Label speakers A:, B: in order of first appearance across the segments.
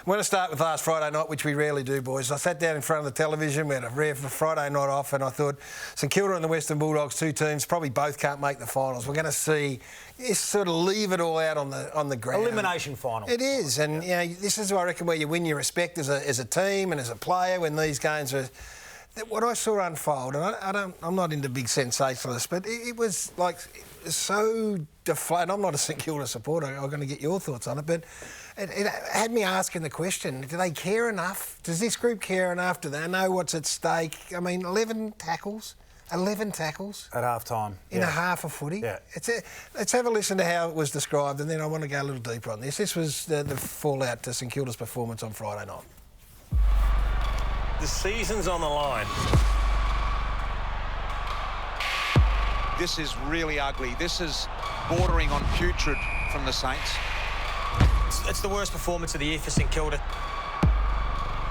A: I'm going to start with last Friday night, which we rarely do, boys. I sat down in front of the television, we had a rare Friday night off, and I thought St Kilda and the Western Bulldogs, two teams, probably both can't make the finals. We're going to see sort of leave it all out on the ground.
B: Elimination final.
A: It is, and you know, this is, I reckon, where you win your respect as a team and as a player when these games are. What I saw unfold, and I'm not into big sensationalists, but it was like so deflated. I'm not a St Kilda supporter. I'm going to get your thoughts on it, but it had me asking the question: do they care enough? Does this group care enough? Do they know what's at stake? I mean, 11 tackles at half time in a half of footy. Yeah. Let's have a listen to how it was described, and then I want to go a little deeper on this. This was the fallout to St Kilda's performance on Friday night.
C: The season's on the line.
D: This is really ugly. This is bordering on putrid from the Saints.
E: It's the worst performance of the year for St Kilda.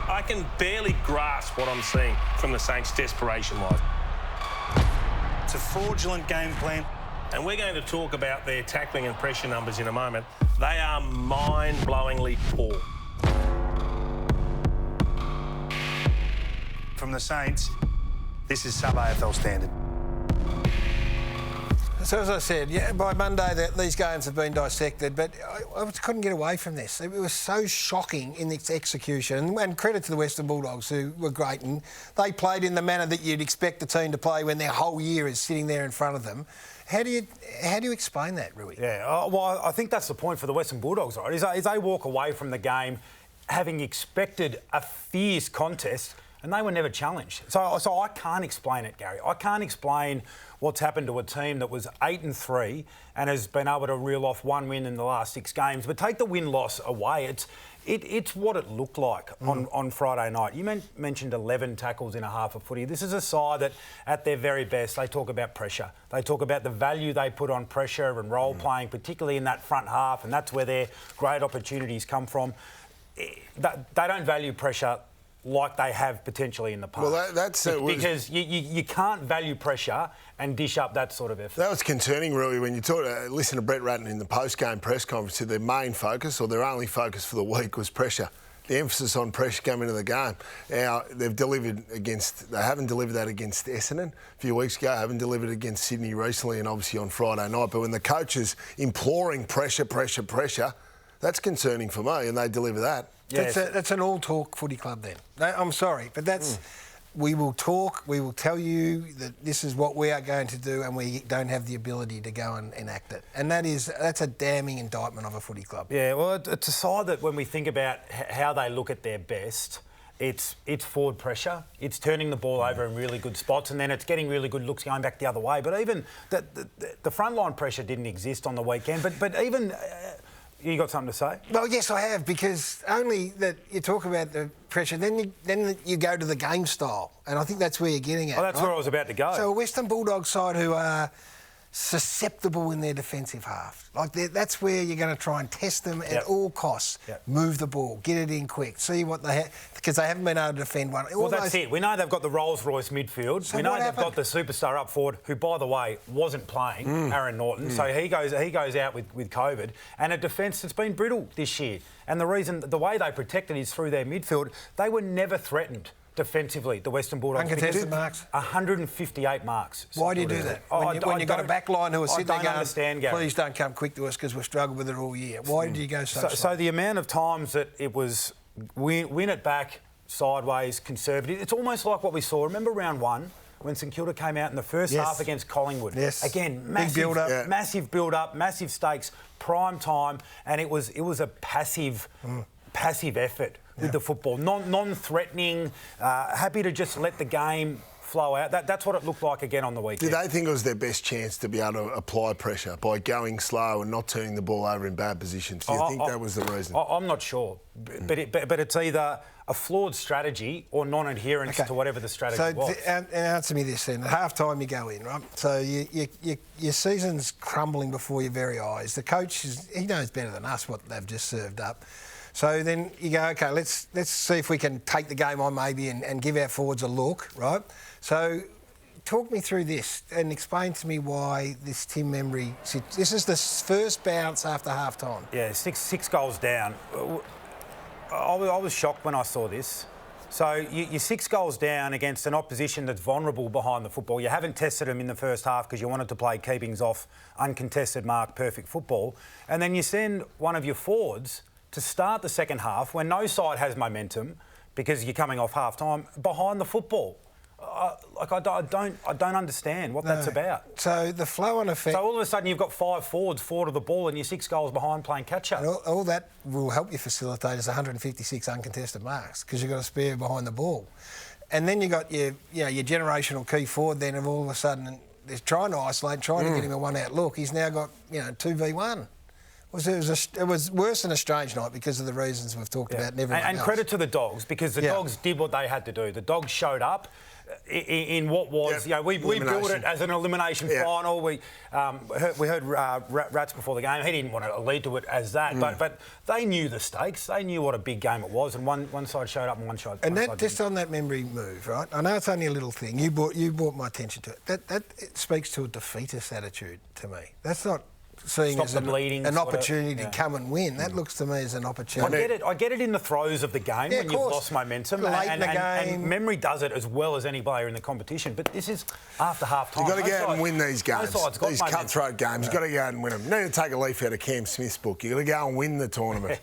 C: I can barely grasp what I'm seeing from the Saints desperation-wise.
E: It's a fraudulent game plan.
C: And we're going to talk about their tackling and pressure numbers in a moment. They are mind-blowingly poor.
E: From the Saints, this is sub-AFL standard.
A: So as I said, yeah, by Monday these games have been dissected, but I couldn't get away from this. It was so shocking in its execution, and credit to the Western Bulldogs, who were great, and they played in the manner that you'd expect the team to play when their whole year is sitting there in front of them. How do you explain that, Rui?
B: Yeah, well, I think that's the point for the Western Bulldogs, right? Is they walk away from the game having expected a fierce contest, and they were never challenged. So I can't explain it, Gary. I can't explain what's happened to a team that was 8-3 and has been able to reel off one win in the last 6 games. But take the win-loss away, it's what it looked like on Friday night. You mentioned 11 tackles in a half of footy. This is a side that, at their very best, they talk about pressure. They talk about the value they put on pressure and role-playing, particularly in that front half, and that's where their great opportunities come from. They don't value pressure like they have potentially in the past.
F: Well, that's
B: because you can't value pressure and dish up that sort of effort.
F: That was concerning, really, when you listen to Brett Ratton in the post-game press conference. Their main focus, or their only focus for the week, was pressure. The emphasis on pressure coming into the game. Now, they haven't delivered that against Essendon a few weeks ago, haven't delivered against Sydney recently, and obviously on Friday night. But when the coach is imploring pressure, that's concerning for me, and they deliver that.
A: Yes. That's an all-talk footy club then. I'm sorry, but that's... We will talk, we will tell you that this is what we are going to do, and we don't have the ability to go and enact it. And that's a damning indictment of a footy club.
B: Yeah, well, it's a side that when we think about how they look at their best, it's forward pressure, it's turning the ball over in really good spots, and then it's getting really good looks going back the other way. But even the frontline pressure didn't exist on the weekend, but even... You got something to say?
A: Well, yes, I have, because only that you talk about the pressure, then you go to the game style, and I think that's where you're getting at.
B: Oh, that's right? Where I was about to go.
A: So a Western Bulldogs side who are susceptible in their defensive half, that's where you're going to try and test them at all costs. Move the ball, get it in quick, see what they have, because they haven't been able to defend one.
B: Well, that's it. We know they've got the Rolls-Royce midfield. So we know they've got the superstar up forward, who, by the way, wasn't playing, Aaron Norton. So he goes out with COVID, and a defence that's been brittle this year. And the way they protected is through their midfield. They were never threatened defensively, the Western Bulldogs.
A: Uncontested marks?
B: 158 marks.
A: Why do you do that? When you've got a back line who are sitting there going,
B: Gary,
A: please don't come quick to us because we've struggled with it all year. Why did you go so slow?
B: So the amount of times that it was win it back, sideways, conservative, it's almost like what we saw. Remember round 1? When St Kilda came out in the first half against Collingwood.
A: Yes.
B: Again, massive build-up, massive stakes, prime time, and it was a passive effort with the football. Non-threatening, happy to just let the game flow out. That's what it looked like again on the weekend.
F: Did they think it was their best chance to be able to apply pressure by going slow and not turning the ball over in bad positions? Do you think that was the reason?
B: I'm not sure. But it's either a flawed strategy or non-adherence to whatever the strategy was.
A: So answer me this then. At half-time you go in, right? So your season's crumbling before your very eyes. The coach, he knows better than us what they've just served up. So then you go, OK, let's see if we can take the game on maybe and give our forwards a look, right? So talk me through this and explain to me why this Tim Membry... This is the first bounce after half-time.
B: Yeah, six goals down. I was shocked when I saw this. So you're 6 goals down against an opposition that's vulnerable behind the football. You haven't tested them in the first half because you wanted to play keepings off, uncontested mark, perfect football. And then you send one of your forwards to start the second half when no side has momentum because you're coming off half-time behind the football. I don't understand what that's about.
A: So the flow-on effect...
B: So all of a sudden you've got 5 forwards, 4 to the ball, and you're 6 goals behind playing catch-up.
A: All that will help you facilitate is 156 uncontested marks because you've got a spare behind the ball. And then you got your generational key forward then of all of a sudden they're trying to isolate, trying to get him a one-out look. He's now got, 2v1. It was worse than a strange night because of the reasons we've talked about and everything else.
B: Credit to the Dogs because the Dogs did what they had to do. The Dogs showed up in what was, we built it as an elimination final. We heard Rats before the game. He didn't want to lead to it as that, but they knew the stakes. They knew what a big game it was, and one side showed up and one side.
A: And that just on that memory move, right? I know it's only a little thing. You brought my attention to it. That it speaks to a defeatist attitude to me. That's not seeing as an opportunity to come and win. That looks to me as an opportunity.
B: I get it in the throes of the game when you've lost momentum.
A: Late in the game.
B: And memory does it as well as any player in the competition. But this is after half-time.
F: You've got to go out and win these games. These cutthroat games. You've got to go out and win them. You need to take a leaf out of Cam Smith's book. You've got to go and win the tournament.